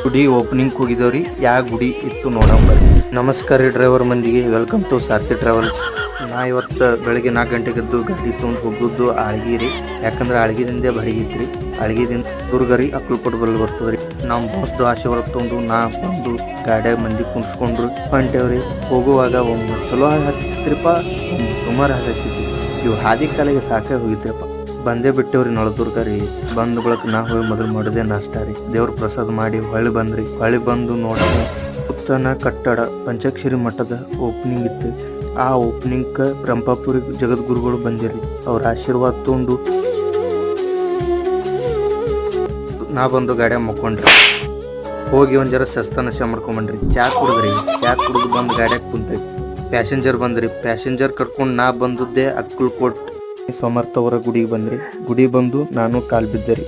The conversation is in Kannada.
ಗುಡಿ ಓಪನಿಂಗ್ ಹೋಗಿದ್ದೇವ್ರಿ. ಯಾವ ಗುಡಿ ಇತ್ತು ನೋಡಂಬರ್ರಿ. ನಮಸ್ಕಾರ ರೀ ಡ್ರೈವರ್ ಮಂದಿಗೆ, ವೆಲ್ಕಮ್ ಟು ಸಾರ್ಥಿ ಟ್ರಾವೆಲ್ಸ್. ನಾ ಇವತ್ತು ಬೆಳಗ್ಗೆ 4 ಗಂಟೆಗೆ ಎದ್ದು ಗಾಡಿ ತೊಗೊಂಡು ಹೋಗುದು ಆಳ್ಗಿ ರೀ. ಯಾಕಂದ್ರೆ ಆಳ್ಗಿದಿಂದೆ ಬರಿಗಿತ್ರಿ. ಆಳ್ಗಿದಿಂದ ದುರ್ಗರಿ ಅಕ್ಕಲ್ಕೋಟ್ ಬರಲು ಬರ್ತದ್ರಿ. ನಮ್ಮ ಬಾಸ್ದು ಆಶೀರ್ವಾದ ತೊಗೊಂಡು ನಾ ಬಂದು ಗಾಡಿಯಾಗ ಮಂದಿ ಕುಣಿಸ್ಕೊಂಡ್ರು ಹೊಂಟೇವ್ರಿ. ಹೋಗುವಾಗ ಒಮ್ಮೆ ಚಲೋ ಹತ್ತಿತ್ರಿಪ್ಪ, ಒಮ್ಮೆ ಸುಮಾರು ಹತ್ತಿತ್ರಿ. ಇವು ಹಾದಿ ಕಾಲಿಗೆ ಸಾಕಾಗಿ ಹೋಗಿದ್ರಪ್ಪ. ಬಂದೇ ಬಿಟ್ಟೇವ್ರಿ ನಳದುರ್ಗ ರೀ. ಬಂದ ಬಳಕ ನಾ ಹೋಗಿ ಮೊದಲು ಮಾಡೋದೇ ನಾಷ್ಟ ರೀ. ದೇವ್ರ ಪ್ರಸಾದ ಮಾಡಿ ಹೊಳ್ಳಿ ಬಂದು ನೋಡೋಣ. ಉತ್ತನ ಕಟ್ಟಡ ಪಂಚಾಕ್ಷರಿ ಮಠದ ಓಪನಿಂಗ್ ಇತ್ತು. ಆ ಓಪನಿಂಗ್ ರಂಪಾಪುರಿ ಜಗದ್ಗುರುಗಳು ಬಂದಿರಿ. ಅವ್ರ ಆಶೀರ್ವಾದ ತೊಗೊಂಡು ನಾ ಬಂದು ಗಾಡಿಯಾಗ ಮಕ್ಕೊಂಡ್ರಿ. ಹೋಗಿ ಒಂದ್ ಜರ ಸಸ್ತ ನಶ ಮಾಡ್ಕೊಂಬಂದ್ರಿ. ಚಾ ಕುಡಿದು ಬಂದು ಗಾಡಿಯಾಗ ಕುಂತ್ರಿ. ಪ್ಯಾಸೆಂಜರ್ ಬಂದ್ರಿ. ಪ್ಯಾಸೆಂಜರ್ ಕರ್ಕೊಂಡು ನಾ ಬಂದದ್ದೇ ಅಕ್ಕಲ್ಕೋಟ್ ಸಮರ್ಥ ಅವರ ಗುಡಿಗೆ ಬಂದ್ರಿ. ಗುಡಿ ಬಂದು ನಾನು ಕಾಲ್ ಬಿದ್ದರಿ.